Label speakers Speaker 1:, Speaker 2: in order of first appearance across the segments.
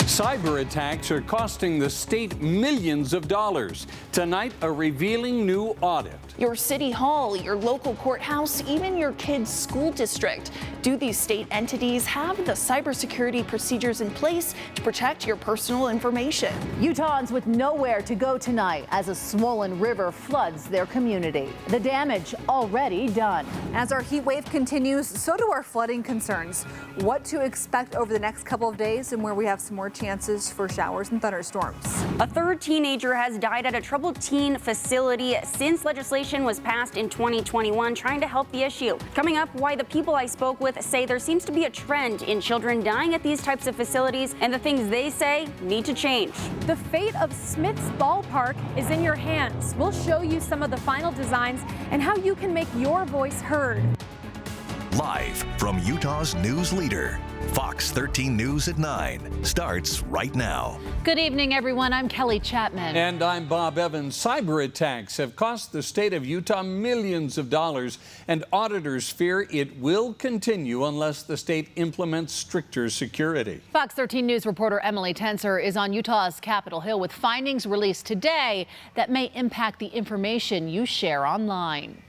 Speaker 1: Cyber attacks are costing the state millions of dollars. Tonight, a revealing new audit.
Speaker 2: Your city hall, your local courthouse, even your kid's school district. Do these state entities have the cybersecurity procedures in place to protect your personal information?
Speaker 3: Utahns with nowhere to go tonight as a swollen river floods their community. The damage already done.
Speaker 4: As our heat wave continues, so do our flooding concerns. What to expect over the next couple of days and where we have some more chances for showers and thunderstorms.
Speaker 5: A third teenager has died at a troubled teen facility since legislation was passed in 2021 trying to help the issue. Coming up, why the people I spoke with say there seems to be a trend in children dying at these types of facilities and the things they say need to change.
Speaker 6: The fate of Smith's Ballpark is in your hands. We'll show you some of the final designs and how you can make your voice heard.
Speaker 7: Live from Utah's news leader, Fox 13 News at 9 starts right now.
Speaker 3: Good evening, everyone. I'm Kelly Chapman.
Speaker 1: And I'm Bob Evans. Cyber attacks have cost the state of Utah millions of dollars, and auditors fear it will continue unless the state implements stricter security.
Speaker 3: Fox 13 News reporter Emily Tenser is on Utah's Capitol Hill with findings released today that may impact the information you share online.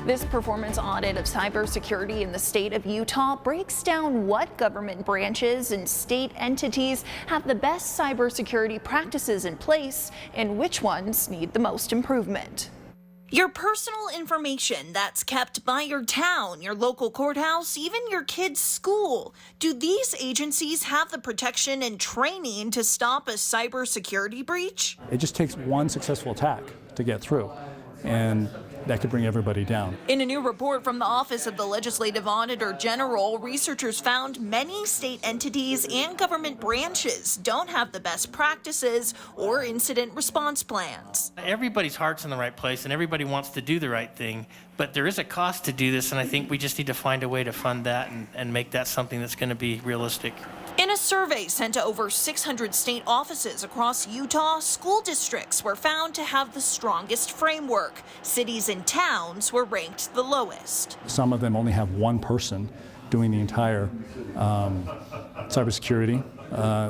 Speaker 2: This performance audit of cybersecurity in the state of Utah breaks down what government branches and state entities have the best cybersecurity practices in place and which ones need the most improvement. Your personal information that's kept by your town, your local courthouse, even your kid's school. Do these agencies have the protection and training to stop a cybersecurity breach?
Speaker 8: It just takes one successful attack to get through, and that could bring everybody down.
Speaker 2: In a new report from the Office of the Legislative Auditor General, researchers found many state entities and government branches don't have the best practices or incident response plans.
Speaker 9: Everybody's heart's in the right place and everybody wants to do the right thing, but there is a cost to do this, and I think we just need to find a way to fund that and make that something that's going to be realistic.
Speaker 2: In a survey sent to over 600 state offices across Utah, school districts were found to have the strongest framework. Cities and towns were ranked the lowest.
Speaker 8: Some of them only have one person doing the entire cybersecurity.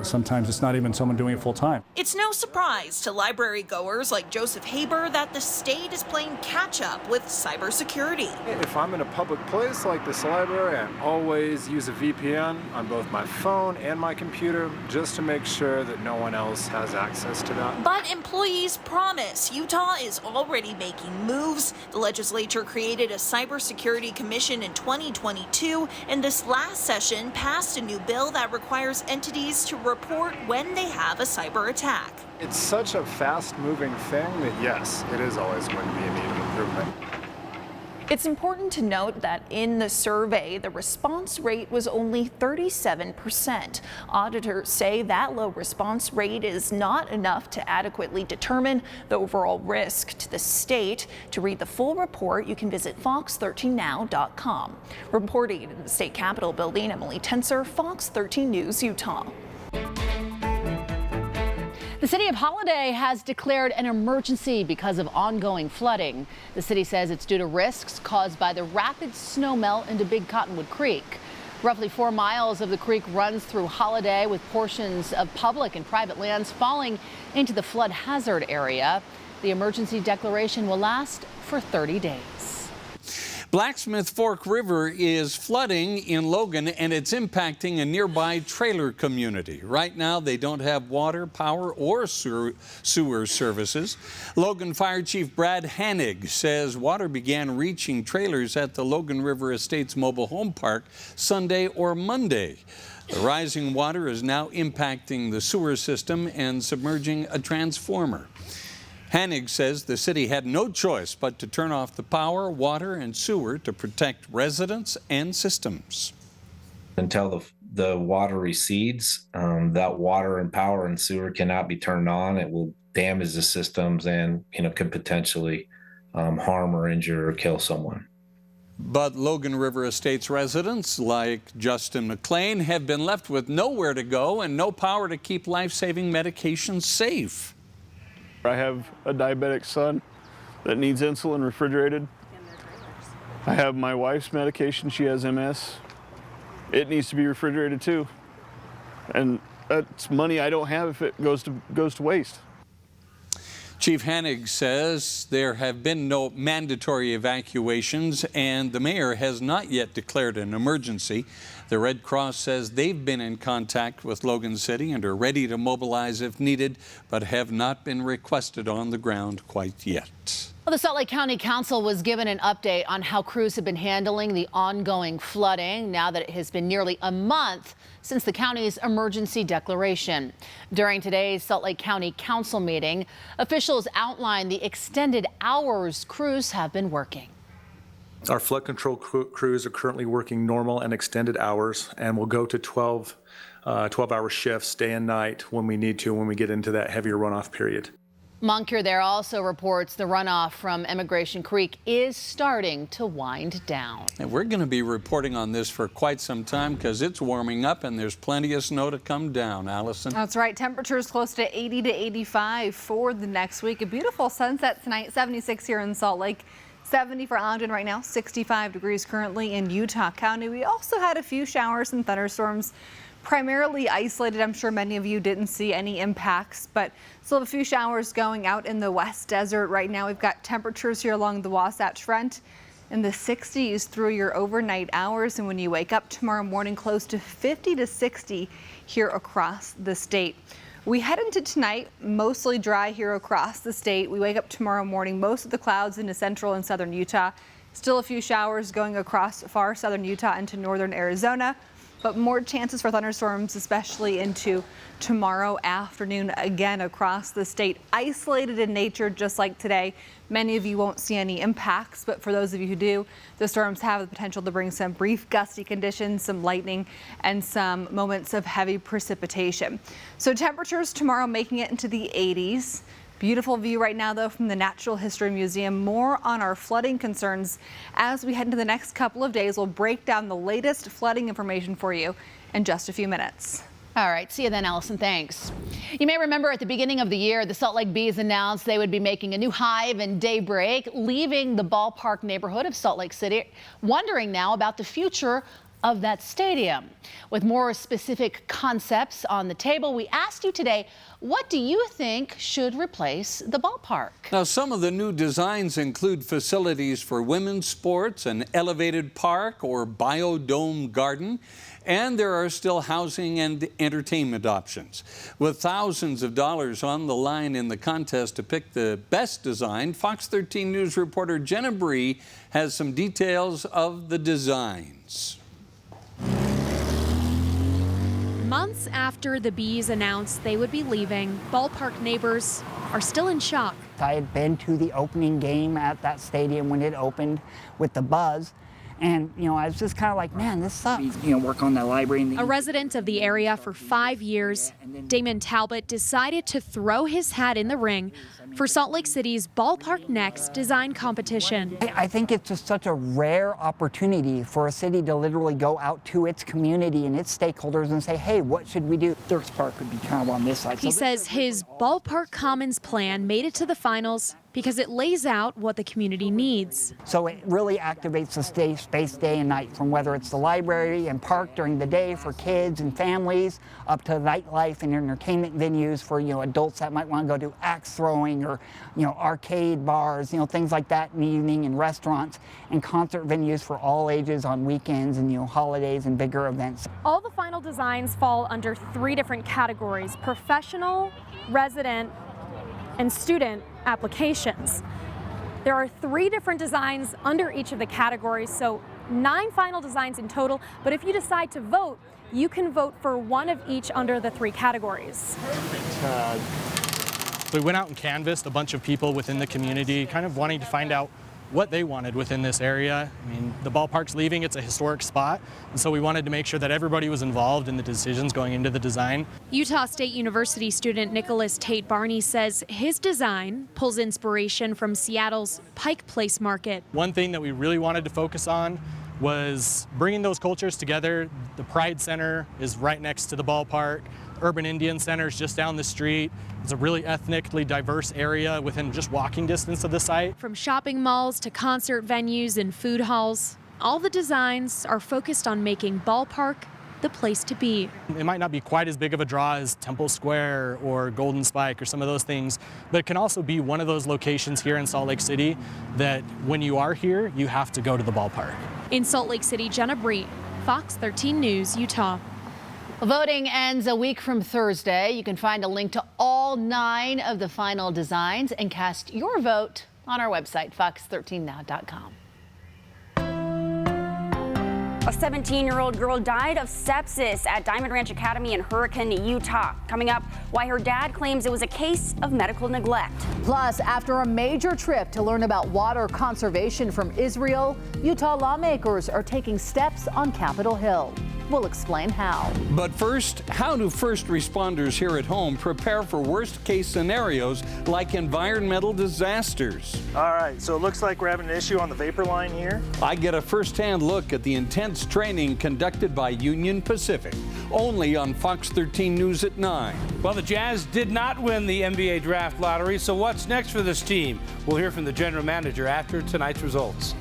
Speaker 8: Sometimes it's not even someone doing it full time.
Speaker 2: It's no surprise to library goers like Joseph Haber that the state is playing catch up with cybersecurity.
Speaker 10: If I'm in a public place like this library, I always use a VPN on both my phone and my computer just to make sure that no one else has access to that.
Speaker 2: But employees promise Utah is already making moves. The legislature created a cybersecurity commission in 2022, and this last session passed a new bill that requires entities to report when they have a cyber attack.
Speaker 10: It's such a fast-moving thing that, yes, it is always going to be a need of improvement.
Speaker 2: It's important to note that in the survey, the response rate was only 37%. Auditors say that low response rate is not enough to adequately determine the overall risk to the state. To read the full report, you can visit fox13now.com. Reporting in the state capitol building, Emily Tenser, Fox 13 News, Utah.
Speaker 3: The city of Holiday has declared an emergency because of ongoing flooding. The city says it's due to risks caused by the rapid snowmelt into Big Cottonwood Creek. Roughly 4 miles of the creek runs through Holiday, with portions of public and private lands falling into the flood hazard area. The emergency declaration will last for 30 days.
Speaker 1: Blacksmith Fork River is flooding in Logan, and it's impacting a nearby trailer community. Right now, they don't have water, power, or sewer services. Logan Fire Chief Brad Hanig says water began reaching trailers at the Logan River Estates Mobile Home Park Sunday or Monday. The rising water is now impacting the sewer system and submerging a transformer. Hanig says the city had no choice but to turn off the power, water, and sewer to protect residents and systems.
Speaker 11: Until the water recedes, that water and power and sewer cannot be turned on. It will damage the systems and could potentially harm or injure or kill someone.
Speaker 1: But Logan River Estates residents like Justin McLean have been left with nowhere to go and no power to keep life-saving medications safe.
Speaker 12: I have a diabetic son that needs insulin refrigerated. I have my wife's medication. She has MS. It needs to be refrigerated too. And that's money I don't have if it goes to waste.
Speaker 1: Chief Hanig says there have been no mandatory evacuations and the mayor has not yet declared an emergency. The Red Cross says they've been in contact with Logan City and are ready to mobilize if needed, but have not been requested on the ground quite yet.
Speaker 3: Well, the Salt Lake County Council was given an update on how crews have been handling the ongoing flooding now that it has been nearly a month since the county's emergency declaration. During today's Salt Lake County Council meeting, officials outlined the extended hours crews have been working.
Speaker 13: Our flood control crews are currently working normal and extended hours and will go to 12-hour shifts day and night when we need to, when we get into that heavier runoff period.
Speaker 3: Moncure there also reports the runoff from Emigration Creek is starting to wind down.
Speaker 1: And we're going to be reporting on this for quite some time because it's warming up and there's plenty of snow to come down. Allison?
Speaker 4: That's right. Temperatures close to 80 to 85 for the next week. A beautiful sunset tonight, 76 here in Salt Lake. 70 for Ogden right now, 65 degrees currently in Utah County. We also had a few showers and thunderstorms, primarily isolated. I'm sure many of you didn't see any impacts, but still a few showers going out in the West Desert right now. We've got temperatures here along the Wasatch Front in the 60s through your overnight hours. And when you wake up tomorrow morning, close to 50 to 60 here across the state. We head into tonight, mostly dry here across the state. We wake up tomorrow morning, most of the clouds into central and southern Utah. Still a few showers going across far southern Utah into northern Arizona, but more chances for thunderstorms, especially into tomorrow afternoon, again across the state. Isolated in nature, just like today. Many of you won't see any impacts, but for those of you who do, the storms have the potential to bring some brief gusty conditions, some lightning, and some moments of heavy precipitation. So temperatures tomorrow making it into the 80s. Beautiful view right now, though, from the Natural History Museum. More on our flooding concerns as we head into the next couple of days. We'll break down the latest flooding information for you in just a few minutes.
Speaker 3: All right, see you then, Allison. Thanks. You may remember at the beginning of the year, the Salt Lake Bees announced they would be making a new hive in Daybreak, leaving the ballpark neighborhood of Salt Lake City, wondering now about the future of that stadium. With more specific concepts on the table, we asked you today, what do you think should replace the ballpark?
Speaker 1: Now, some of the new designs include facilities for women's sports, an elevated park or biodome garden, and there are still housing and entertainment options. With thousands of dollars on the line in the contest to pick the best design, Fox 13 News reporter Jenna Bree has some details of the designs.
Speaker 6: Months after the Bees announced they would be leaving, ballpark neighbors are still in shock.
Speaker 14: I had been to the opening game at that stadium when it opened with the buzz. And, I was just kind of like, man, this sucks. Work on the library.
Speaker 6: A resident of the area for 5 years, Damon Talbot decided to throw his hat in the ring for Salt Lake City's Ballpark Next design competition.
Speaker 14: I think it's just such a rare opportunity for a city to literally go out to its community and its stakeholders and say, hey, what should we do? Dirks Park would be kind of on this side.
Speaker 6: He says his Ballpark Commons plan made it to the finals because it lays out what the community needs.
Speaker 14: So it really activates the space day and night, from whether it's the library and park during the day for kids and families, up to nightlife and entertainment venues for adults that might want to go do axe throwing or arcade bars, things like that in the evening, and restaurants and concert venues for all ages on weekends and holidays and bigger events.
Speaker 6: All the final designs fall under 3 different categories: professional, resident, and student applications. There are 3 different designs under each of the categories, so 9 final designs in total, but if you decide to vote, you can vote for one of each under the 3 categories.
Speaker 15: We went out and canvassed a bunch of people within the community, kind of wanting to find out what they wanted within this area. I mean, the ballpark's leaving, it's a historic spot, and so we wanted to make sure that everybody was involved in the decisions going into the design.
Speaker 6: Utah State University student Nicholas Tate Barney says his design pulls inspiration from Seattle's Pike Place Market.
Speaker 15: One thing that we really wanted to focus on was bringing those cultures together. The Pride Center is right next to the ballpark. Urban Indian Center is just down the street. It's a really ethnically diverse area within just walking distance of the site.
Speaker 6: From shopping malls to concert venues and food halls, all the designs are focused on making ballpark the place to be.
Speaker 15: It might not be quite as big of a draw as Temple Square or Golden Spike or some of those things, but it can also be one of those locations here in Salt Lake City that when you are here, you have to go to the ballpark.
Speaker 6: In Salt Lake City, Jenna Bree, Fox 13 News, Utah.
Speaker 3: Voting ends a week from Thursday. You can find a link to all 9 of the final designs and cast your vote on our website, fox13now.com.
Speaker 5: A 17-year-old girl died of sepsis at Diamond Ranch Academy in Hurricane, Utah. Coming up, why her dad claims it was a case of medical neglect.
Speaker 3: Plus, after a major trip to learn about water conservation from Israel, Utah lawmakers are taking steps on Capitol Hill. We'll explain how.
Speaker 1: But first, how do first responders here at home prepare for worst-case scenarios like environmental disasters?
Speaker 16: All right, so it looks like we're having an issue on the vapor line here.
Speaker 1: I get a first-hand look at the intense training conducted by Union Pacific, only on Fox 13 News at 9.
Speaker 17: Well, the Jazz did not win the NBA draft lottery, so what's next for this team? We'll hear from the general manager after tonight's results.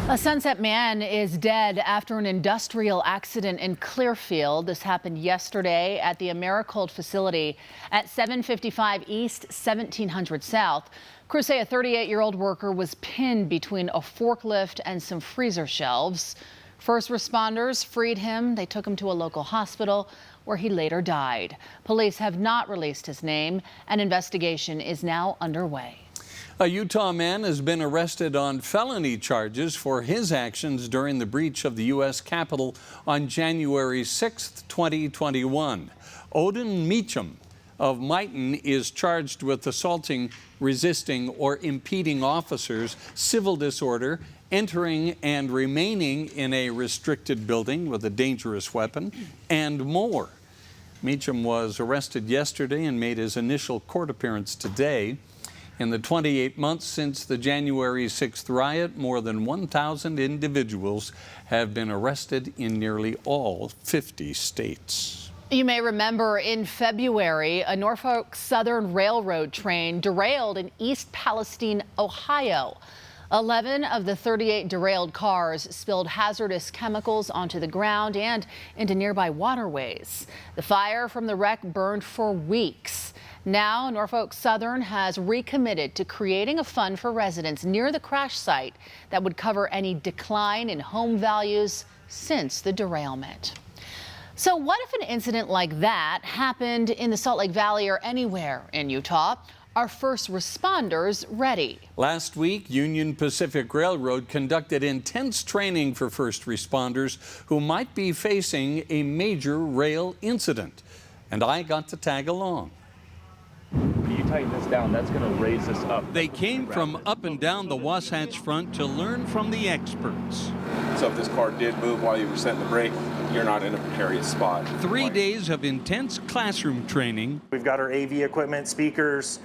Speaker 3: A Sunset man is dead after an industrial accident in Clearfield. This happened yesterday at the Americold facility at 755 East, 1700 South. Crews say a 38-year-old worker was pinned between a forklift and some freezer shelves. First responders freed him. They took him to a local hospital where he later died. Police have not released his name. An investigation is now underway.
Speaker 1: A Utah man has been arrested on felony charges for his actions during the breach of the U.S. Capitol on January 6, 2021. Odin Meacham of Mighton is charged with assaulting, resisting, or impeding officers, civil disorder, entering and remaining in a restricted building with a dangerous weapon, and more. Meacham was arrested yesterday and made his initial court appearance today. In the 28 months since the January 6th riot, more than 1,000 individuals have been arrested in nearly all 50 states.
Speaker 3: You may remember in February, a Norfolk Southern Railroad train derailed in East Palestine, Ohio. 11 of the 38 derailed cars spilled hazardous chemicals onto the ground and into nearby waterways. The fire from the wreck burned for weeks. Now, Norfolk Southern has recommitted to creating a fund for residents near the crash site that would cover any decline in home values since the derailment. So what if an incident like that happened in the Salt Lake Valley or anywhere in Utah? Are first responders ready?
Speaker 1: Last week, Union Pacific Railroad conducted intense training for first responders who might be facing a major rail incident. And I got to tag along.
Speaker 18: When you tighten this down, that's going to raise this up.
Speaker 1: They came from up and down the Wasatch Front to learn from the experts.
Speaker 19: So if this car did move while you were setting the brake, you're not in a precarious spot.
Speaker 1: 3 days of intense classroom training.
Speaker 16: We've got our AV equipment, speakers,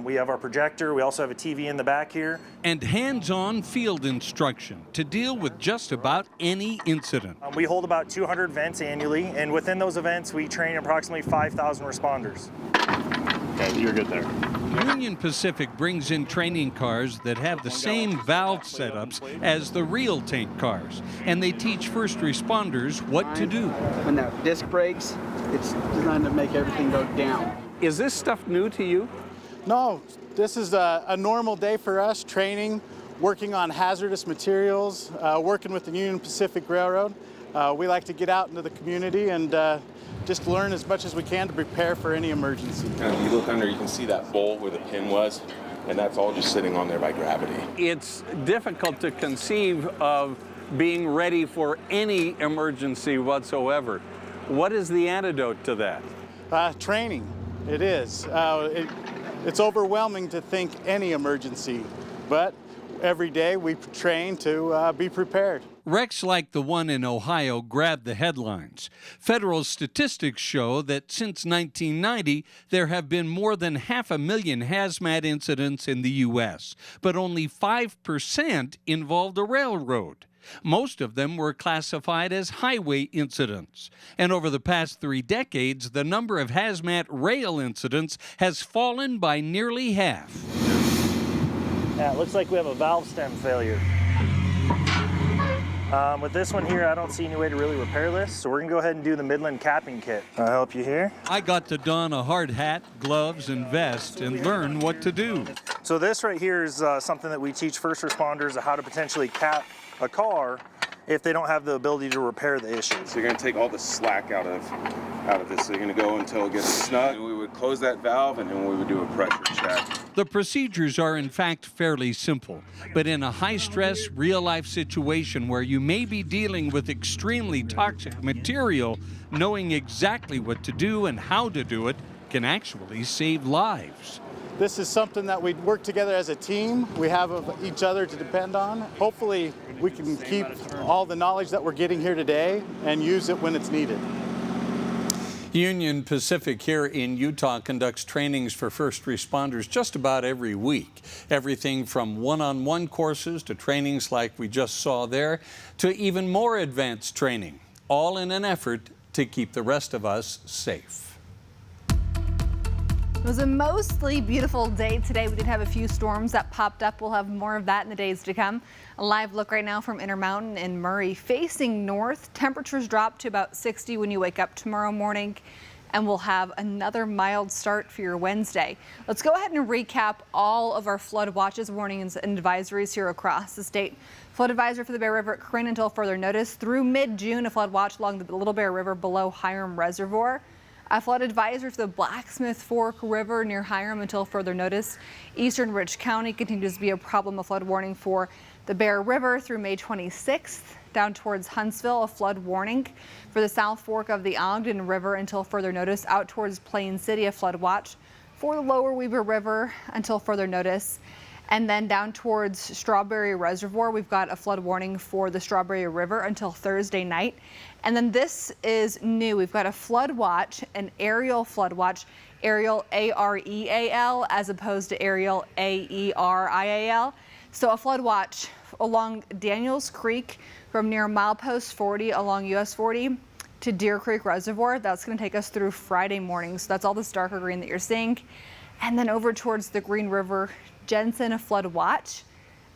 Speaker 16: we have our projector, we also have a TV in the back here.
Speaker 1: And hands-on field instruction to deal with just about any incident.
Speaker 16: We hold about 200 events annually, and within those events, we train approximately 5,000 responders.
Speaker 18: Okay, you're good there.
Speaker 1: Union Pacific brings in training cars that have the same valve setups as the real tank cars, and they teach first responders what to do.
Speaker 20: When that disc breaks, it's designed to make everything go down.
Speaker 1: Is this stuff new to you?
Speaker 21: No, this is a normal day for us, training, working on hazardous materials, working with the Union Pacific Railroad. We like to get out into the community and just learn as much as we can to prepare for any emergency.
Speaker 19: And you look under, you can see that bowl where the pin was, and that's all just sitting on there by gravity.
Speaker 1: It's difficult to conceive of being ready for any emergency whatsoever. What is the antidote to that?
Speaker 21: Training. It is. It's overwhelming to think any emergency, but every day we train to be prepared.
Speaker 1: Wrecks like the one in Ohio grab the headlines. Federal statistics show that since 1990, there have been more than 500,000 hazmat incidents in the U.S., but only 5% involved a railroad. Most of them were classified as highway incidents. And over the past 3 decades, the number of hazmat rail incidents has fallen by nearly half.
Speaker 16: Yeah, it looks like we have a valve stem failure. With this one here, I don't see any way to really repair this, so we're gonna go ahead and do the Midland capping kit. I'll help you here.
Speaker 1: I got to don a hard hat, gloves, and vest and learn what to do.
Speaker 16: So this right here is something that we teach first responders how to potentially cap a car if they don't have the ability to repair the issue.
Speaker 19: So you're going to take all the slack out of this. So you're going to go until it gets snug. And we would close that valve, and then we would do a pressure check.
Speaker 1: The procedures are in fact fairly simple, but in a high-stress, real-life situation where you may be dealing with extremely toxic material, knowing exactly what to do and how to do it can actually save lives.
Speaker 21: This is something that we work together as a team. We have each other to depend on. Hopefully, we can keep all the knowledge that we're getting here today and use it when it's needed.
Speaker 1: Union Pacific here in Utah conducts trainings for first responders just about every week. Everything from one-on-one courses to trainings like we just saw there, to even more advanced training, all in an effort to keep the rest of us safe.
Speaker 4: It was a mostly beautiful day today. We did have a few storms that popped up. We'll have more of that in the days to come. A live look right now from Intermountain and Murray. Facing north, temperatures drop to about 60 when you wake up tomorrow morning, and we'll have another mild start for your Wednesday. Let's go ahead and recap all of our flood watches, warnings, and advisories here across the state. Flood advisory for the Bear River at Corinne until further notice. Through mid-June, a flood watch along the Little Bear River below Hiram Reservoir. A flood advisory for the Blacksmith Fork River near Hiram until further notice. Eastern Rich County continues to be a problem. A flood warning for the Bear River through May 26th. Down towards Huntsville, a flood warning for the South Fork of the Ogden River until further notice. Out towards Plain City, a flood watch for the Lower Weber River until further notice. And then down towards Strawberry Reservoir, we've got a flood warning for the Strawberry River until Thursday night. And then this is new. We've got a flood watch, an aerial flood watch, aerial A-R-E-A-L as opposed to aerial A-E-R-I-A-L. So a flood watch along Daniels Creek from near milepost 40 along US 40 to Deer Creek Reservoir. That's going to take us through Friday morning. So that's all this darker green that you're seeing. And then over towards the Green River, Jensen, a flood watch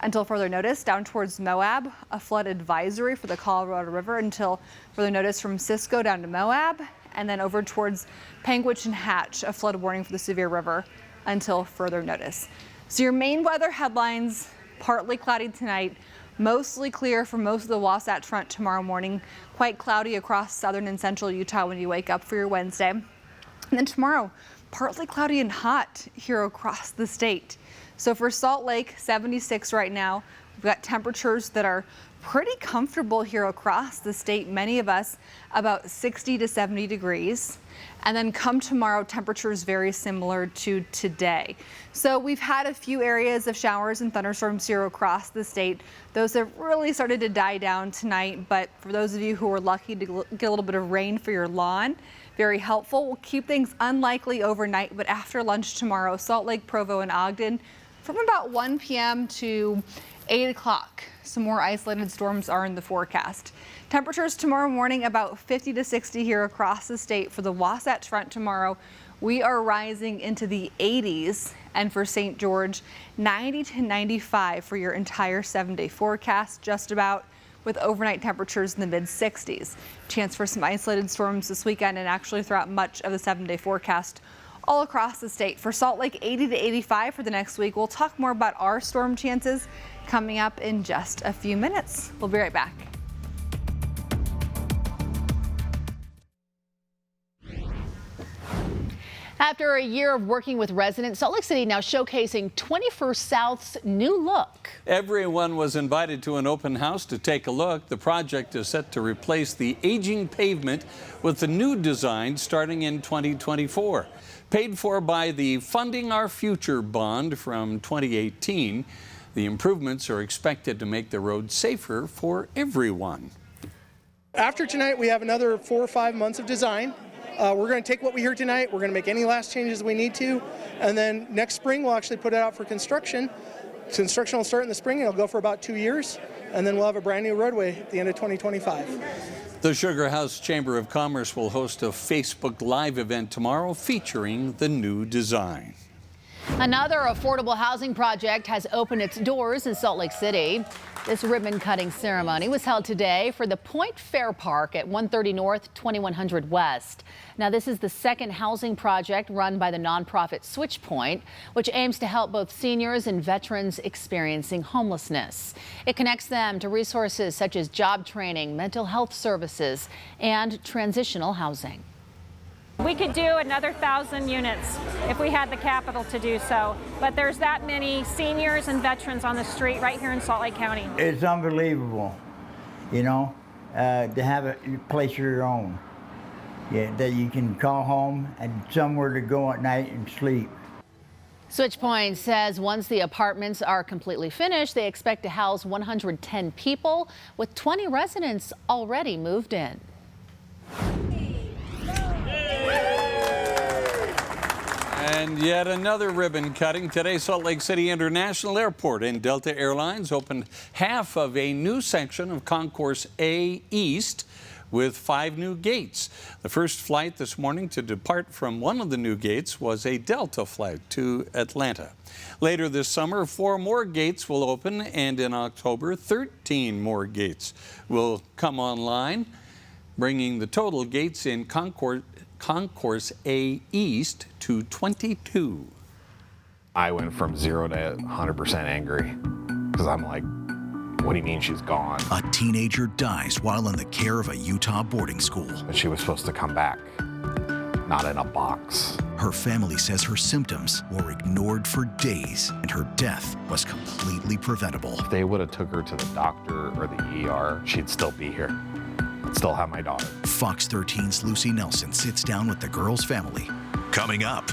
Speaker 4: until further notice. Down towards Moab, a flood advisory for the Colorado River until further notice from Cisco down to Moab. And then over towards Panguitch and Hatch, a flood warning for the Sevier River until further notice. So your main weather headlines: partly cloudy tonight, mostly clear for most of the Wasatch Front tomorrow morning, quite cloudy across southern and central Utah when you wake up for your Wednesday. And then tomorrow, partly cloudy and hot here across the state. So for Salt Lake, 76 right now. We've got temperatures that are pretty comfortable here across the state. Many of us about 60 to 70 degrees. And then come tomorrow, temperatures very similar to today. So we've had a few areas of showers and thunderstorms here across the state. Those have really started to die down tonight. But for those of you who are lucky to get a little bit of rain for your lawn, very helpful. We'll keep things unlikely overnight, but after lunch tomorrow, Salt Lake, Provo, and Ogden, from about 1 p.m. to 8 o'clock, some more isolated storms are in the forecast. Temperatures tomorrow morning about 50 to 60 here across the state. For the Wasatch Front tomorrow, we are rising into the 80s, and for St. George, 90 to 95 for your entire 7-day forecast, just about, with overnight temperatures in the mid-60s. Chance for some isolated storms this weekend and actually throughout much of the 7-day forecast all across the state. For Salt Lake, 80 to 85 for the next week. We'll talk more about our storm chances coming up in just a few minutes. We'll be right back.
Speaker 3: After a year of working with residents, Salt Lake City now showcasing 21st South's new look.
Speaker 1: Everyone was invited to an open house to take a look. The project is set to replace the aging pavement with a new design starting in 2024. Paid for by the Funding Our Future bond from 2018, the improvements are expected to make the road safer for everyone.
Speaker 7: After tonight, we have another 4 or 5 months of design. We're going to take what we hear tonight, we're going to make any last changes we need to, and then next spring we'll actually put it out for construction. Construction will start in the spring and it'll go for about 2 years, and then we'll have a brand new roadway at the end of 2025.
Speaker 1: The Sugar House Chamber of Commerce will host a Facebook Live event tomorrow featuring the new design.
Speaker 3: Another affordable housing project has opened its doors in Salt Lake City. This ribbon-cutting ceremony was held today for the Point Fair Park at 130 North, 2100 West. Now, this is the second housing project run by the nonprofit SwitchPoint, which aims to help both seniors and veterans experiencing homelessness. It connects them to resources such as job training, mental health services, and transitional housing.
Speaker 6: We could do another 1,000 units if we had the capital to do so, but there's that many seniors and veterans on the street right here in Salt Lake County.
Speaker 9: It's unbelievable, you know, to have a place of your own, that you can call home and somewhere to go at night and sleep.
Speaker 3: SwitchPoint says once the apartments are completely finished, they expect to house 110 people, with 20 residents already moved in.
Speaker 1: And yet another ribbon cutting. Today, Salt Lake City International Airport and Delta Airlines opened half of a new section of Concourse A East with 5 new gates. The first flight this morning to depart from one of the new gates was a Delta flight to Atlanta. Later this summer, 4 more gates will open, and in October, 13 more gates will come online, bringing the total gates in Concourse A East to 22.
Speaker 22: I went from 0 to 100% angry because I'm like, what do you mean she's gone?
Speaker 23: A teenager dies while in the care of a Utah boarding school.
Speaker 22: But she was supposed to come back, not in a box.
Speaker 23: Her family says her symptoms were ignored for days and her death was completely preventable.
Speaker 22: If they would have took her to the doctor or the ER, she'd still be here. I'd still have my daughter.
Speaker 23: Fox 13's Lucy Nelson sits down with the girl's family. Coming up.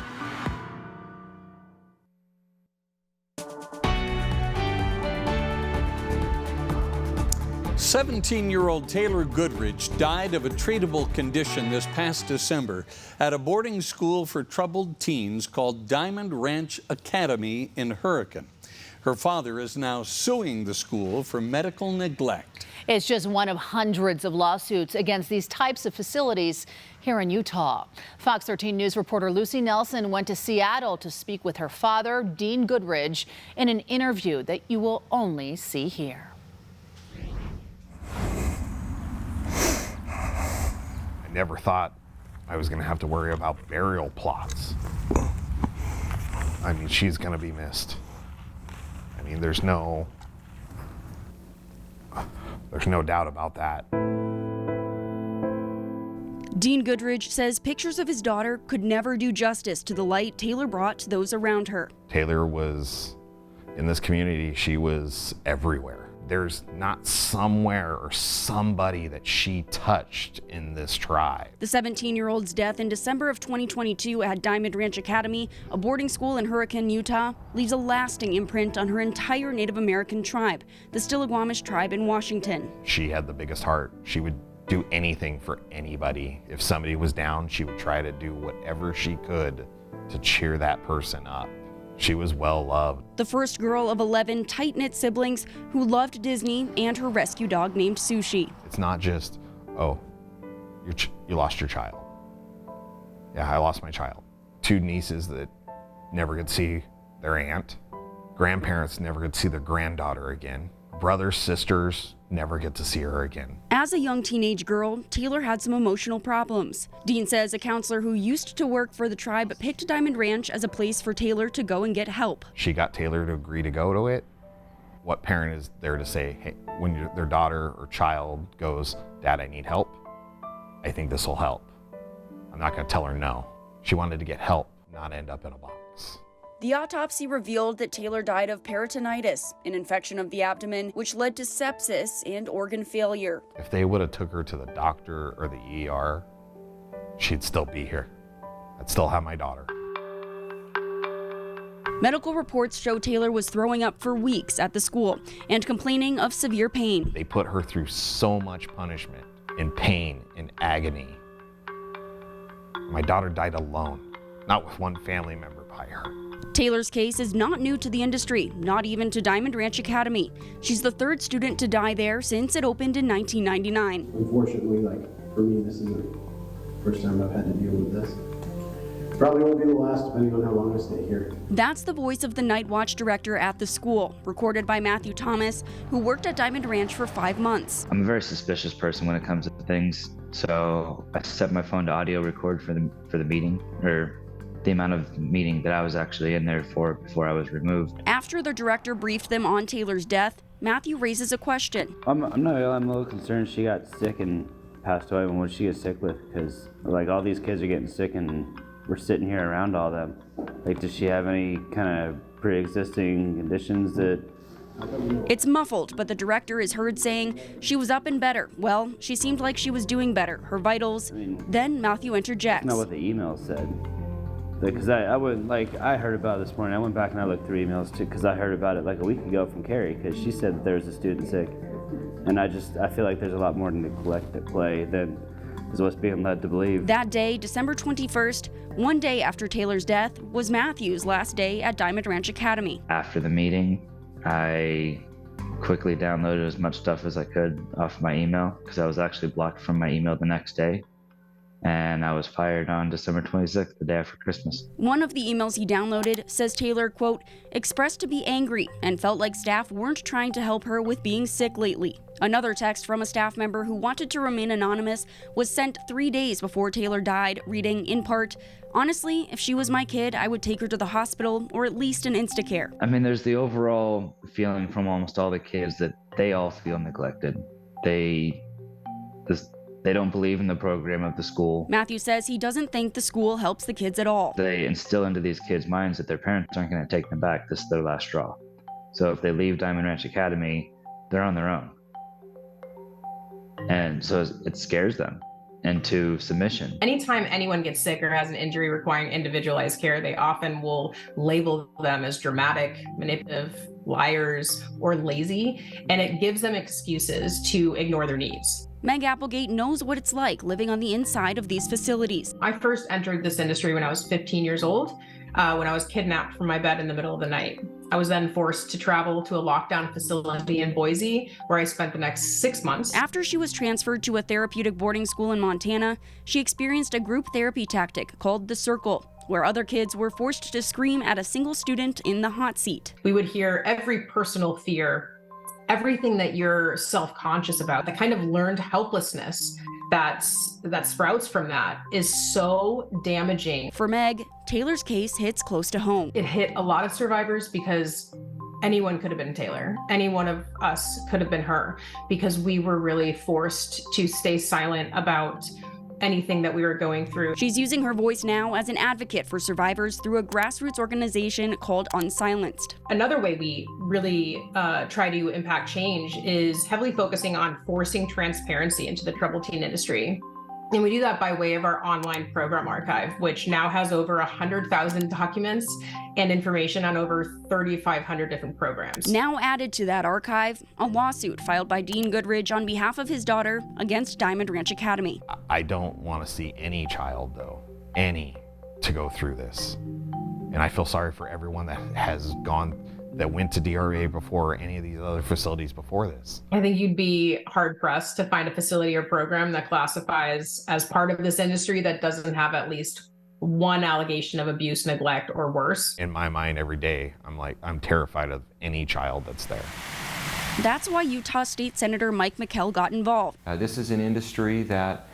Speaker 1: "17-year-old Taylor Goodridge died of a treatable condition this past December at a boarding school for troubled teens called Diamond Ranch Academy in Hurricane. Her father is now suing the school for medical neglect.
Speaker 3: It's just one of hundreds of lawsuits against these types of facilities here in Utah. Fox 13 News reporter Lucy Nelson went to Seattle to speak with her father, Dean Goodridge, in an interview that you will only see here.
Speaker 22: I never thought I was going to have to worry about burial plots. I mean, she's going to be missed. I mean, there's no doubt about that.
Speaker 24: Dean Goodridge says pictures of his daughter could never do justice to the light Taylor brought to those around her.
Speaker 22: Taylor was, in this community, she was everywhere. There's not somewhere or somebody that she touched in this tribe.
Speaker 24: The 17-year-old's death in December of 2022 at Diamond Ranch Academy, a boarding school in Hurricane, Utah, leaves a lasting imprint on her entire Native American tribe, the Stillaguamish tribe in Washington.
Speaker 22: She had the biggest heart. She would do anything for anybody. If somebody was down, she would try to do whatever she could to cheer that person up. She was well loved.
Speaker 24: The first girl of 11 tight-knit siblings who loved Disney and her rescue dog named Sushi.
Speaker 22: It's not just, oh, you lost your child. Yeah, I lost my child. 2 nieces that never could see their aunt. Grandparents never could see their granddaughter again. Brothers, sisters, never get to see her again.
Speaker 24: As a young teenage girl, Taylor had some emotional problems. Dean says a counselor who used to work for the tribe picked Diamond Ranch as a place for Taylor to go and get help.
Speaker 22: She got Taylor to agree to go to it. What parent is there to say, hey, when their daughter or child goes, Dad, I need help, I think this will help. I'm not going to tell her no. She wanted to get help, not end up in a box.
Speaker 24: The autopsy revealed that Taylor died of peritonitis, an infection of the abdomen, which led to sepsis and organ failure.
Speaker 22: If they would have took her to the doctor or the ER, she'd still be here. I'd still have my daughter.
Speaker 24: Medical reports show Taylor was throwing up for weeks at the school and complaining of severe pain.
Speaker 22: They put her through so much punishment, in pain, in agony. My daughter died alone, not with one family member by her.
Speaker 24: Taylor's case is not new to the industry, not even to Diamond Ranch Academy. She's the 3rd student to die there since it opened in 1999.
Speaker 20: Unfortunately, for me, this is the first time I've had to deal with this.
Speaker 2: Probably won't be the last, depending on how long I stay here.
Speaker 24: That's the voice of the night watch director at the school, recorded by Matthew Thomas, who worked at Diamond Ranch for 5 months.
Speaker 8: I'm a very suspicious person when it comes to things, so I set my phone to audio record for the meeting, or the amount of meeting that I was actually in there for before I was removed.
Speaker 24: After the director briefed them on Taylor's death, Matthew raises a question.
Speaker 10: I'm a little concerned she got sick and passed away. What did she get sick with? Because like all these kids are getting sick and we're sitting here around all them. Like, does she have any kind of pre-existing conditions that...
Speaker 24: It's muffled, but the director is heard saying she was up and better. Well, she seemed like she was doing better, her vitals. Then Matthew interjects.
Speaker 10: That's not what the email said. Because I heard about it this morning. I went back and I looked through emails too, because I heard about it like a week ago from Carrie, because she said that there was a student sick. And I feel like there's a lot more neglect at play than is what's being led to believe.
Speaker 24: That day, December 21st, one day after Taylor's death, was Matthew's last day at Diamond Ranch Academy.
Speaker 8: After the meeting, I quickly downloaded as much stuff as I could off my email, because I was actually blocked from my email the next day. And I was fired on December 26th, the day after Christmas.
Speaker 24: One of the emails he downloaded says Taylor, quote, expressed to be angry and felt like staff weren't trying to help her with being sick lately. Another text from a staff member who wanted to remain anonymous was sent 3 days before Taylor died, reading, in part, honestly, if she was my kid, I would take her to the hospital or at least an Instacare.
Speaker 8: I mean, there's the overall feeling from almost all the kids that they all feel neglected. They don't believe in the program of the school.
Speaker 24: Matthew says he doesn't think the school helps the kids at all.
Speaker 8: They instill into these kids' minds that their parents aren't going to take them back. This is their last straw. So if they leave Diamond Ranch Academy, they're on their own. And so it scares them into submission.
Speaker 11: Anytime anyone gets sick or has an injury requiring individualized care, they often will label them as dramatic, manipulative, liars, or lazy, and it gives them excuses to ignore their needs.
Speaker 24: Meg Applegate knows what it's like living on the inside of these facilities.
Speaker 11: I first entered this industry when I was 15 years old, when I was kidnapped from my bed in the middle of the night. I was then forced to travel to a lockdown facility in Boise, where I spent the next 6 months.
Speaker 24: After she was transferred to a therapeutic boarding school in Montana, she experienced a group therapy tactic called the Circle, where other kids were forced to scream at a single student in the hot seat.
Speaker 11: We would hear every personal fear, everything that you're self-conscious about, the kind of learned helplessness that sprouts from that is so damaging.
Speaker 24: For Meg, Taylor's case hits close to home.
Speaker 11: It hit a lot of survivors because anyone could have been Taylor. Any one of us could have been her, because we were really forced to stay silent about anything that we were going through.
Speaker 24: She's using her voice now as an advocate for survivors through a grassroots organization called Unsilenced.
Speaker 11: Another way we really try to impact change is heavily focusing on forcing transparency into the troubled teen industry. And we do that by way of our online program archive, which now has over 100,000 documents and information on over 3,500 different programs.
Speaker 24: Now added to that archive, a lawsuit filed by Dean Goodridge on behalf of his daughter against Diamond Ranch Academy.
Speaker 22: I don't want to see any child, though, to go through this. And I feel sorry for everyone that went to DRA before, or any of these other facilities before this.
Speaker 11: I think you'd be hard pressed to find a facility or program that classifies as part of this industry that doesn't have at least one allegation of abuse, neglect, or worse.
Speaker 22: In my mind, every day, I'm terrified of any child that's there.
Speaker 24: That's why Utah State Senator Mike McKell got involved.
Speaker 25: This is an industry that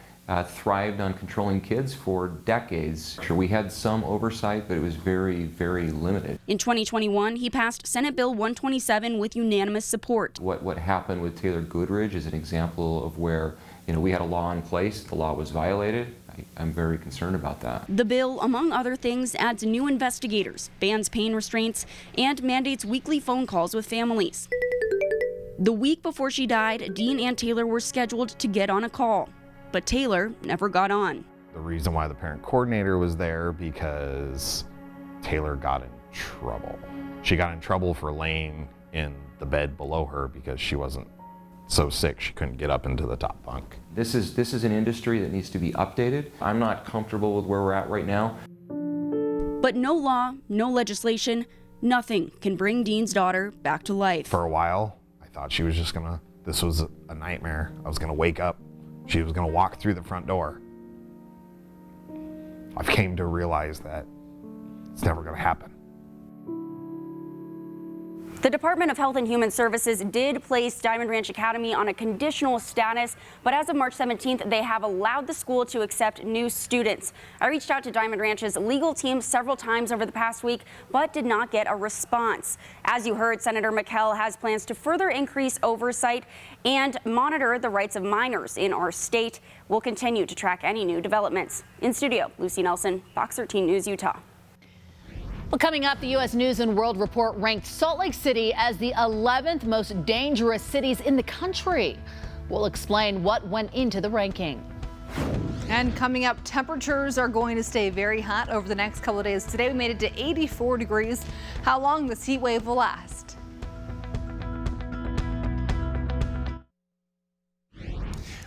Speaker 25: thrived on controlling kids for decades. Sure, we had some oversight, but it was very, very limited.
Speaker 24: In 2021, he passed Senate Bill 127 with unanimous support.
Speaker 25: What happened with Taylor Goodridge is an example of where, we had a law in place, the law was violated. I'm very concerned about that.
Speaker 24: The bill, among other things, adds new investigators, bans pain restraints, and mandates weekly phone calls with families. The week before she died, Dean and Taylor were scheduled to get on a call, but Taylor never got on.
Speaker 22: The reason why the parent coordinator was there because Taylor got in trouble. She got in trouble for laying in the bed below her because she wasn't so sick she couldn't get up into the top bunk.
Speaker 25: This is an industry that needs to be updated. I'm not comfortable with where we're at right now.
Speaker 24: But no law, no legislation, nothing can bring Dean's daughter back to life.
Speaker 22: For a while, I thought she was just this was a nightmare. I was gonna wake up. She was gonna walk through the front door. I've came to realize that it's never going to happen.
Speaker 24: The Department of Health and Human Services did place Diamond Ranch Academy on a conditional status, but as of March 17th, they have allowed the school to accept new students. I reached out to Diamond Ranch's legal team several times over the past week, but did not get a response. As you heard, Senator McKell has plans to further increase oversight and monitor the rights of minors in our state. We'll continue to track any new developments. In studio, Lucy Nelson, Fox 13 News, Utah.
Speaker 3: Well, coming up, the U.S. News and World Report ranked Salt Lake City as the 11th most dangerous cities in the country. We'll explain what went into the ranking.
Speaker 4: And coming up, temperatures are going to stay very hot over the next couple of days. Today we made it to 84 degrees. How long this heat wave will last?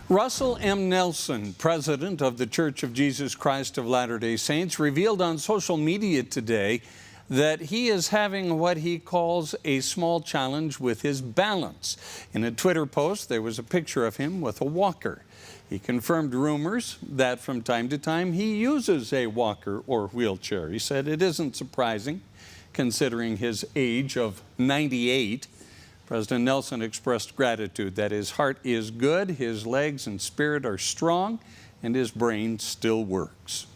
Speaker 1: Russell M. Nelson, president of the Church of Jesus Christ of Latter-day Saints, revealed on social media today that he is having what he calls a small challenge with his balance. In a Twitter post, there was a picture of him with a walker. He confirmed rumors that from time to time he uses a walker or wheelchair. He said it isn't surprising, considering his age of 98. President Nelson expressed gratitude that his heart is good, his legs and spirit are strong, and his brain still works.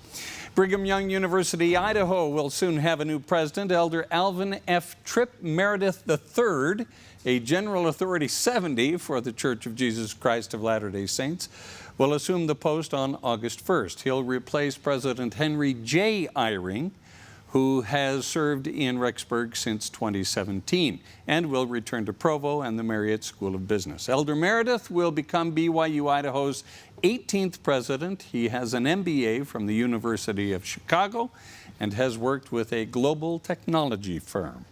Speaker 1: Brigham Young University, Idaho will soon have a new president. Elder Alvin F. Tripp Meredith III, a General Authority 70 for the Church of Jesus Christ of Latter-day Saints, will assume the post on August 1st. He'll replace President Henry J. Eyring, who has served in Rexburg since 2017 and will return to Provo and the Marriott School of Business. Elder Meredith will become BYU Idaho's 18th president. He has an MBA from the University of Chicago and has worked with a global technology firm.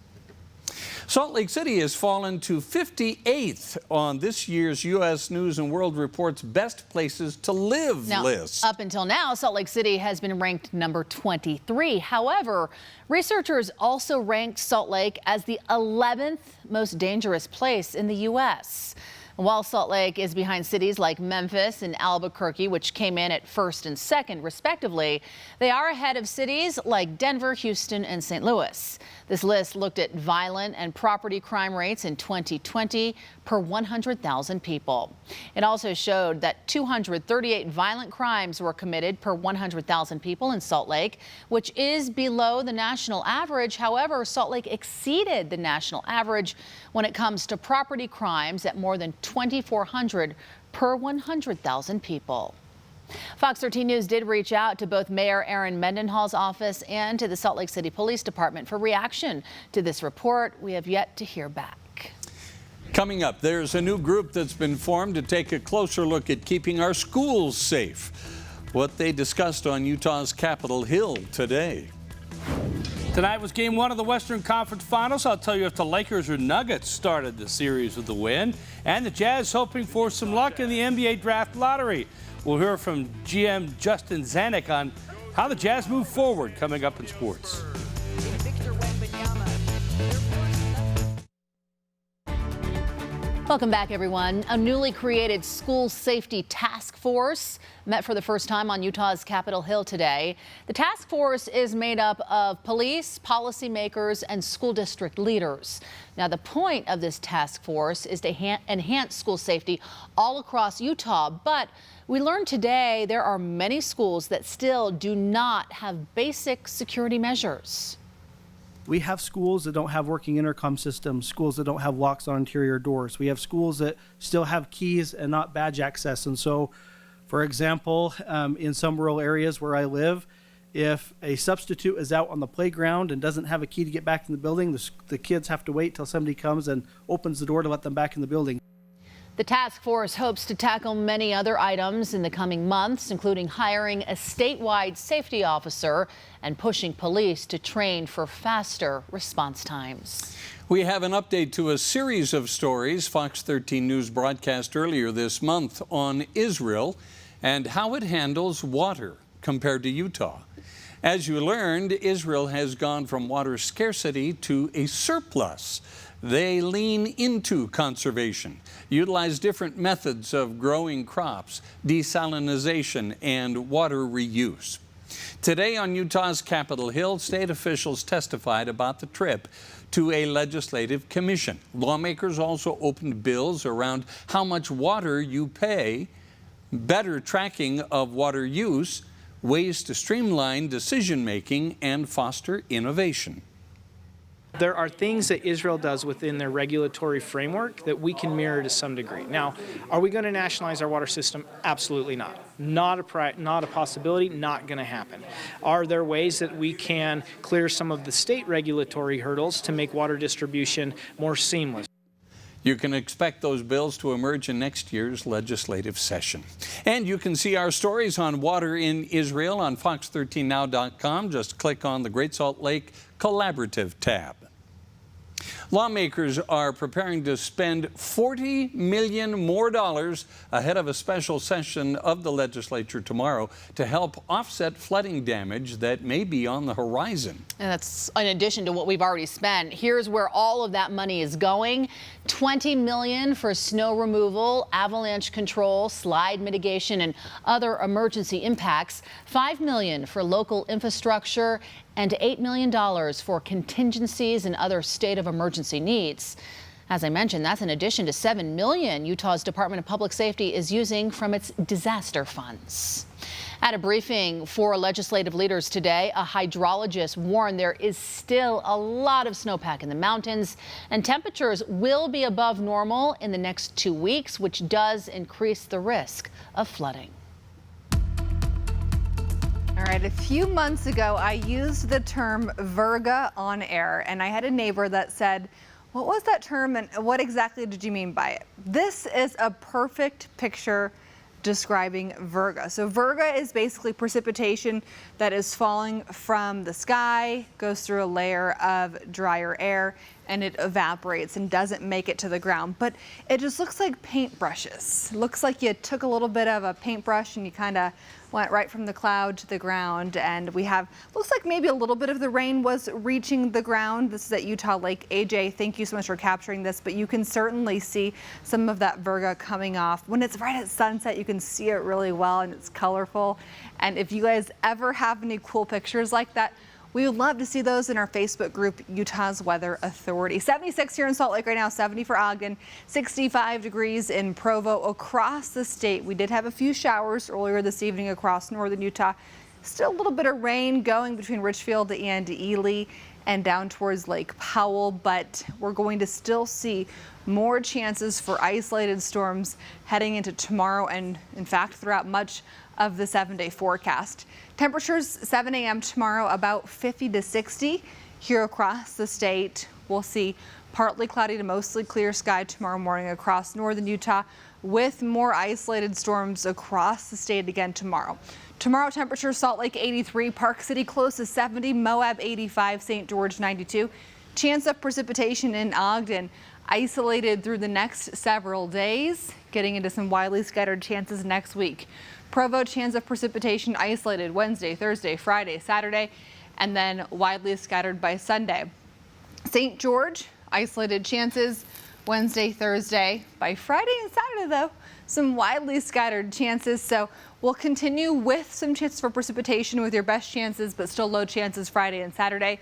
Speaker 1: Salt Lake City has fallen to 58th on this year's U.S. News and World Report's Best Places to Live list.
Speaker 3: Up until now, Salt Lake City has been ranked number 23. However, researchers also ranked Salt Lake as the 11th most dangerous place in the U.S. While Salt Lake is behind cities like Memphis and Albuquerque, which came in at first and second, respectively, they are ahead of cities like Denver, Houston, and St. Louis. This list looked at violent and property crime rates in 2020 per 100,000 people. It also showed that 238 violent crimes were committed per 100,000 people in Salt Lake, which is below the national average. However, Salt Lake exceeded the national average when it comes to property crimes at more than 2,400 per 100,000 people. Fox 13 News did reach out to both Mayor Aaron Mendenhall's office and to the Salt Lake City Police Department for reaction to this report. We have yet to hear back.
Speaker 1: Coming up, there's a new group that's been formed to take a closer look at keeping our schools safe. What they discussed on Utah's Capitol Hill today.
Speaker 17: Tonight was game one of the Western Conference Finals. I'll tell you if the Lakers or Nuggets started the series with the win. And the Jazz hoping for some luck in the NBA Draft Lottery. We'll hear from GM Justin Zanuck on how the Jazz move forward coming up in sports.
Speaker 3: Welcome back, everyone. A newly created school safety task force met for the first time on Utah's Capitol Hill today. The task force is made up of police, policymakers, and school district leaders. Now, the point of this task force is to enhance school safety all across Utah. But we learned today there are many schools that still do not have basic security measures.
Speaker 20: We have schools that don't have working intercom systems, schools that don't have locks on interior doors. We have schools that still have keys and not badge access. And so, for example, in some rural areas where I live, if a substitute is out on the playground and doesn't have a key to get back in the building, the kids have to wait till somebody comes and opens the door to let them back in the building.
Speaker 3: The task force hopes to tackle many other items in the coming months, including hiring a statewide safety officer and pushing police to train for faster response times.
Speaker 1: We have an update to a series of stories Fox 13 News broadcast earlier this month on Israel and how it handles water compared to Utah. As you learned, Israel has gone from water scarcity to a surplus. They lean into conservation, utilize different methods of growing crops, desalination, and water reuse. Today on Utah's Capitol Hill, state officials testified about the trip to a legislative commission. Lawmakers also opened bills around how much water you pay, better tracking of water use, ways to streamline decision-making and foster innovation.
Speaker 5: There are things that Israel does within their regulatory framework that we can mirror to some degree. Now, are we going to nationalize our water system? Absolutely not. Not a possibility, not going to happen. Are there ways that we can clear some of the state regulatory hurdles to make water distribution more seamless?
Speaker 1: You can expect those bills to emerge in next year's legislative session. And you can see our stories on water in Israel on fox13now.com. Just click on the Great Salt Lake Collaborative tab. Lawmakers are preparing to spend $40 million more ahead of a special session of the legislature tomorrow to help offset flooding damage that may be on the horizon.
Speaker 3: And that's in addition to what we've already spent. Here's where all of that money is going. $20 million for snow removal, avalanche control, slide mitigation, and other emergency impacts. $5 million for local infrastructure, and $8 million for contingencies and other state of emergency needs. As I mentioned, that's in addition to $7 million Utah's Department of Public Safety is using from its disaster funds. At a briefing for legislative leaders today, a hydrologist warned there is still a lot of snowpack in the mountains, and temperatures will be above normal in the next 2 weeks, which does increase the risk of flooding.
Speaker 4: All right, a few months ago, I used the term virga on air, and I had a neighbor that said, "What was that term and what exactly did you mean by it?" This is a perfect picture describing virga. So virga is basically precipitation that is falling from the sky, goes through a layer of drier air, and it evaporates and doesn't make it to the ground. But it just looks like paintbrushes. Looks like you took a little bit of a paintbrush and you kind of went right from the cloud to the ground. And we have, looks like maybe a little bit of the rain was reaching the ground. This is at Utah Lake. AJ, thank you so much for capturing this, but you can certainly see some of that virga coming off. When it's right at sunset, you can see it really well and it's colorful. And if you guys ever have any cool pictures like that, we would love to see those in our Facebook group, Utah's Weather Authority. 76 here in Salt Lake right now, 70 for Ogden, 65 degrees in Provo. Across the state, we did have a few showers earlier this evening across northern Utah. Still a little bit of rain going between Richfield and Ely and down towards Lake Powell, but we're going to still see more chances for isolated storms heading into tomorrow and, in fact, throughout much of the 7-day forecast. Temperatures 7 a.m. tomorrow about 50 to 60 here across the state. We'll see partly cloudy to mostly clear sky tomorrow morning across northern Utah with more isolated storms across the state again tomorrow. Tomorrow temperatures Salt Lake 83, Park City close to 70, Moab 85, St. George 92. Chance of precipitation in Ogden isolated through the next several days, getting into some widely scattered chances next week. Provo, chance of precipitation isolated Wednesday, Thursday, Friday, Saturday, and then widely scattered by Sunday. St. George, isolated chances Wednesday, Thursday. By Friday and Saturday, though, some widely scattered chances. So we'll continue with some chances for precipitation with your best chances, but still low chances Friday and Saturday.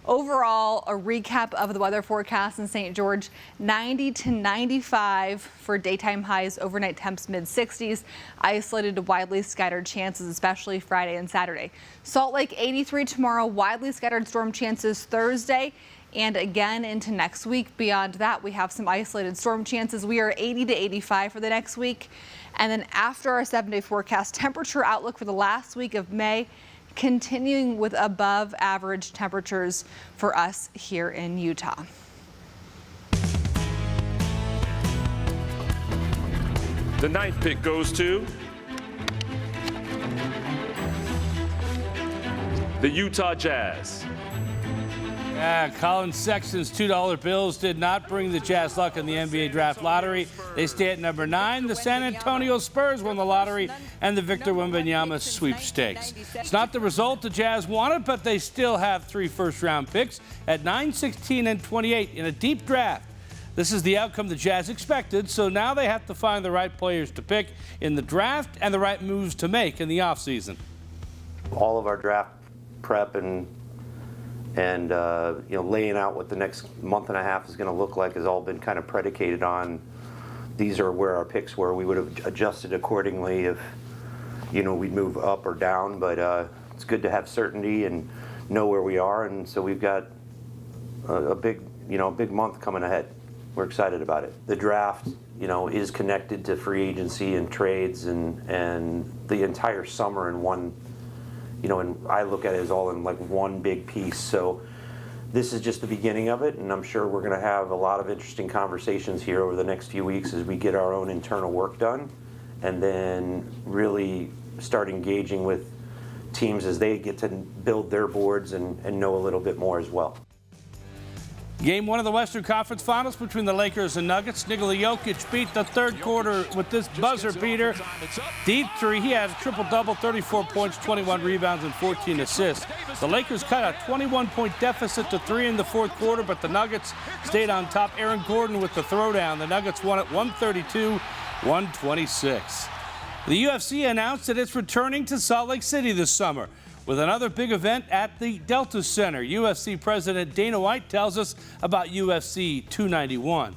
Speaker 4: Overall, a recap of the weather forecast in St. George, 90 to 95 for daytime highs, overnight temps mid-60s, isolated to widely scattered chances, especially Friday and Saturday. Salt Lake 83 tomorrow, widely scattered storm chances Thursday and again into next week. Beyond that, we have some isolated storm chances. We are 80 to 85 for the next week. And then after our 7-day forecast, temperature outlook for the last week of May, continuing with above average temperatures for us here in Utah.
Speaker 18: The 9th pick goes to the Utah Jazz.
Speaker 17: Yeah, Colin Sexton's $2 bills did not bring the Jazz luck in the NBA draft lottery. They stay at number 9. The San Antonio Spurs won the lottery and the Victor Wembanyama sweepstakes. It's not the result the Jazz wanted, but they still have 3 first-round picks at 9, 16, and 28 in a deep draft. This is the outcome the Jazz expected, so now they have to find the right players to pick in the draft and the right moves to make in the offseason.
Speaker 12: All of our draft prep and laying out what the next month and a half is going to look like has all been kind of predicated on these are where our picks were. We would have adjusted accordingly if we'd move up or down, but it's good to have certainty and know where we are, and so we've got a big month coming ahead. We're excited about it. The draft is connected to free agency and trades and the entire summer in one, and I look at it as all in like one big piece. So this is just the beginning of it, and I'm sure we're going to have a lot of interesting conversations here over the next few weeks as we get our own internal work done, and then really start engaging with teams as they get to build their boards and know a little bit more as well.
Speaker 17: Game 1 of the Western Conference Finals between the Lakers and Nuggets. Nikola Jokic beat the third quarter with this buzzer beater. Deep three, he had a triple-double, 34 points, 21 rebounds, and 14 assists. The Lakers cut a 21-point deficit to 3 in the fourth quarter, but the Nuggets stayed on top. Aaron Gordon with the throwdown. The Nuggets won it 132-126. The UFC announced that it's returning to Salt Lake City this summer with another big event at the Delta Center. UFC President Dana White tells us about UFC 291.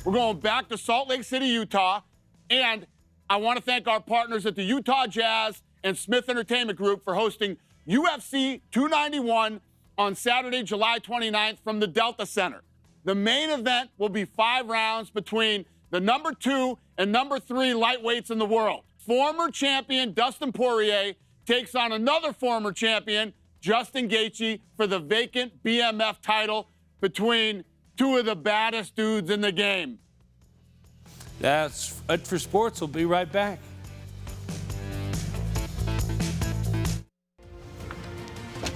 Speaker 13: We're going back to Salt Lake City, Utah, and I want to thank our partners at the Utah Jazz and Smith Entertainment Group for hosting UFC 291 on Saturday, July 29th from the Delta Center. The main event will be 5 rounds between the number 2 and number 3 lightweights in the world. Former champion Dustin Poirier takes on another former champion, Justin Gaethje, for the vacant BMF title between 2 of the baddest dudes in the game.
Speaker 17: That's it for sports. We'll be right back.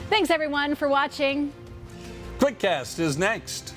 Speaker 3: Thanks, everyone, for watching.
Speaker 1: QuickCast is next.